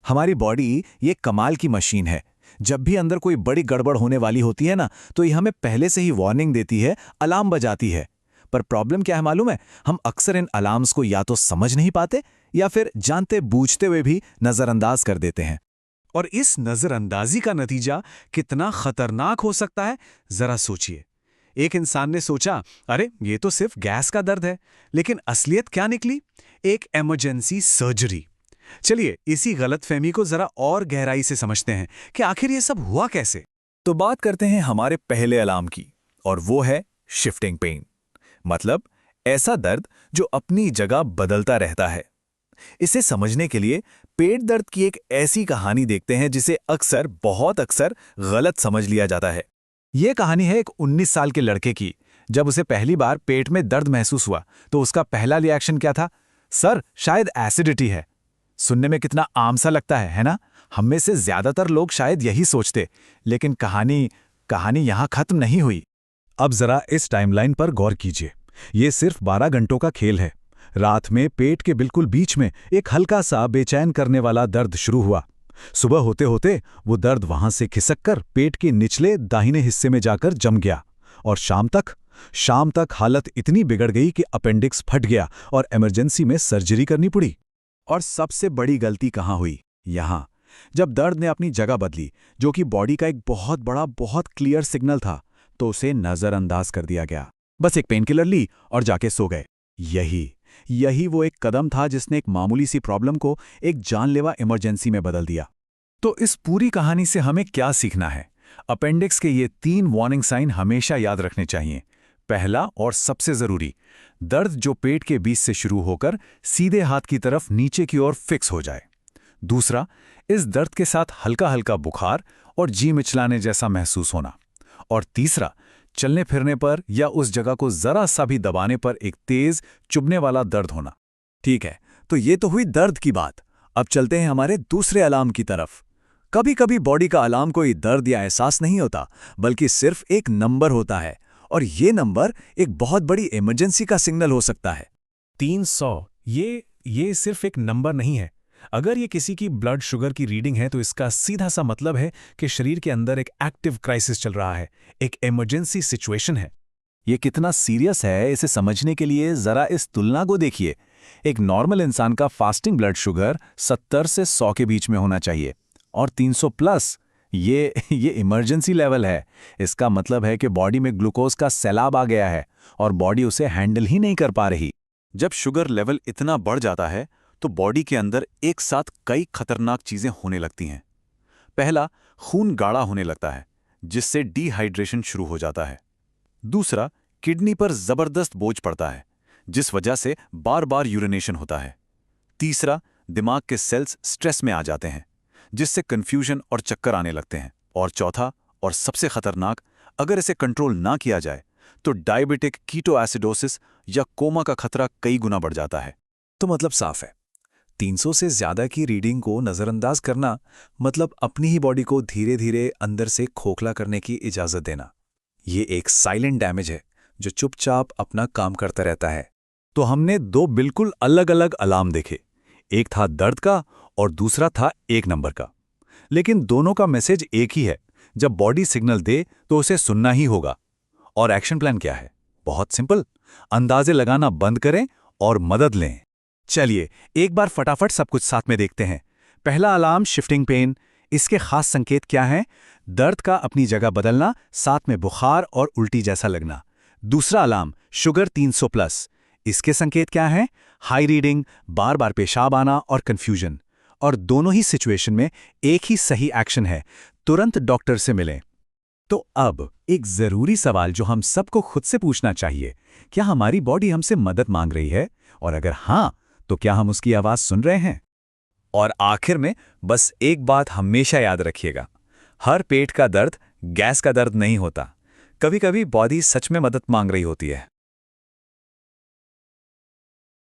हमारी बॉडी ये कमाल की मशीन है। जब भी अंदर कोई बड़ी गड़बड़ होने वाली होती है ना, तो ये हमें पहले से ही वार्निंग देती है, अलार्म बजाती है। पर प्रॉब्लम क्या है मालूम है? हम अक्सर इन अलार्म्स को या तो समझ नहीं पाते या फिर जानते बूझते हुए भी नजरअंदाज कर देते हैं। और इस नजरअंदाजी का नतीजा कितना खतरनाक हो सकता है, जरा सोचिए। एक इंसान ने सोचा, अरे ये तो सिर्फ गैस का दर्द है, लेकिन असलियत क्या निकली? एक इमरजेंसी सर्जरी। चलिए इसी गलतफहमी को जरा और गहराई से समझते हैं कि आखिर ये सब हुआ कैसे। तो बात करते हैं हमारे पहले अलार्म की, और वो है शिफ्टिंग पेन। मतलब ऐसा दर्द जो अपनी जगह बदलता रहता है। इसे समझने के लिए पेट दर्द की एक ऐसी कहानी देखते हैं जिसे अक्सर, बहुत अक्सर गलत समझ लिया जाता है। यह कहानी है एक 19 साल के लड़के की। जब उसे पहली बार पेट में दर्द महसूस हुआ तो उसका पहला रिएक्शन क्या था? सर, शायद एसिडिटी है। सुनने में कितना आम सा लगता है ना? हम में से ज्यादातर लोग शायद यही सोचते। लेकिन कहानी यहां खत्म नहीं हुई। अब जरा इस टाइमलाइन पर गौर कीजिए। ये सिर्फ 12 घंटों का खेल है। रात में पेट के बिल्कुल बीच में एक हल्का सा बेचैन करने वाला दर्द शुरू हुआ। सुबह होते होते वो दर्द वहां से खिसककर पेट के निचले दाहिने हिस्से में जाकर जम गया, और शाम तक हालत इतनी बिगड़ गई कि अपेंडिक्स फट गया और इमरजेंसी में सर्जरी करनी पड़ी। और सबसे बड़ी गलती कहाँ हुई? यहाँ, जब दर्द ने अपनी जगह बदली, जो कि बॉडी का एक बहुत बड़ा, बहुत क्लियर सिग्नल था, तो उसे नजरअंदाज कर दिया गया। बस एक पेन किलर ली और जाके सो गए। यही वो एक कदम था जिसने एक मामूली सी प्रॉब्लम को एक जानलेवा इमरजेंसी में बदल दिया। तो इस पूरी कहानी से हमें क्या सीखना है? अपेंडिक्स के ये 3 वार्निंग साइन हमेशा याद रखने चाहिए। पहला और सबसे जरूरी, दर्द जो पेट के बीच से शुरू होकर सीधे हाथ की तरफ नीचे की ओर फिक्स हो जाए। दूसरा, इस दर्द के साथ हल्का हल्का बुखार और जी मिचलाने जैसा महसूस होना। और तीसरा, चलने फिरने पर या उस जगह को जरा सा भी दबाने पर एक तेज चुभने वाला दर्द होना। ठीक है, तो ये तो हुई दर्द की बात। अब चलते हैं हमारे दूसरे अलार्म की तरफ। कभी कभी बॉडी का अलार्म कोई दर्द या एहसास नहीं होता, बल्कि सिर्फ एक नंबर होता है, और ये नंबर एक बहुत बड़ी इमरजेंसी का सिग्नल हो सकता है। 300, ये सिर्फ एक नंबर नहीं है। अगर ये किसी की ब्लड शुगर की रीडिंग है तो इसका सीधा सा मतलब है कि शरीर के अंदर एक एक्टिव क्राइसिस चल रहा है, एक इमरजेंसी सिचुएशन है। ये कितना सीरियस है, इसे समझने के लिए जरा इस तुलना को देखिए। एक नॉर्मल इंसान का फास्टिंग ब्लड शुगर 70 से 100 के बीच में होना चाहिए, और 300 प्लस ये इमरजेंसी लेवल है। इसका मतलब है कि बॉडी में ग्लूकोज का सैलाब आ गया है और बॉडी उसे हैंडल ही नहीं कर पा रही। जब शुगर लेवल इतना बढ़ जाता है तो बॉडी के अंदर एक साथ कई खतरनाक चीजें होने लगती हैं। पहला, खून गाढ़ा होने लगता है, जिससे डिहाइड्रेशन शुरू हो जाता है। दूसरा, किडनी पर जबरदस्त बोझ पड़ता है, जिस वजह से बार बार यूरिनेशन होता है। तीसरा, दिमाग के सेल्स स्ट्रेस में आ जाते हैं, जिससे कंफ्यूजन और चक्कर आने लगते हैं। और चौथा और सबसे खतरनाक, अगर इसे कंट्रोल ना किया जाए तो डायबिटिक कीटोएसिडोसिस या कोमा का खतरा कई गुना बढ़ जाता है। तो मतलब साफ है, 300 से ज्यादा की रीडिंग को नजरअंदाज करना मतलब अपनी ही बॉडी को धीरे धीरे अंदर से खोखला करने की इजाजत देना। ये एक साइलेंट डैमेज है जो चुपचाप अपना काम करता रहता है। तो हमने 2 बिल्कुल अलग अलग अलार्म देखे, एक था दर्द का और दूसरा था एक नंबर का। लेकिन दोनों का मैसेज एक ही है, जब बॉडी सिग्नल दे तो उसे सुनना ही होगा। और एक्शन प्लान क्या है? बहुत सिंपल, अंदाजे लगाना बंद करें और मदद लें। चलिए एक बार फटाफट सब कुछ साथ में देखते हैं। पहला अलार्म शिफ्टिंग पेन। इसके खास संकेत क्या हैं? दर्द का अपनी जगह बदलना, साथ में बुखार और उल्टी जैसा लगना। दूसरा अलार्म शुगर 300 प्लस। इसके संकेत क्या हैं? हाई रीडिंग, बार बार पेशाब आना और कंफ्यूजन। और दोनों ही सिचुएशन में एक ही सही एक्शन है, तुरंत डॉक्टर से मिलें। तो अब एक जरूरी सवाल जो हम सबको खुद से पूछना चाहिए, क्या हमारी बॉडी हमसे मदद मांग रही है? और अगर हां, तो क्या हम उसकी आवाज सुन रहे हैं? और आखिर में बस एक बात हमेशा याद रखिएगा, हर पेट का दर्द गैस का दर्द नहीं होता। कभी कभी बॉडी सच में मदद मांग रही होती है।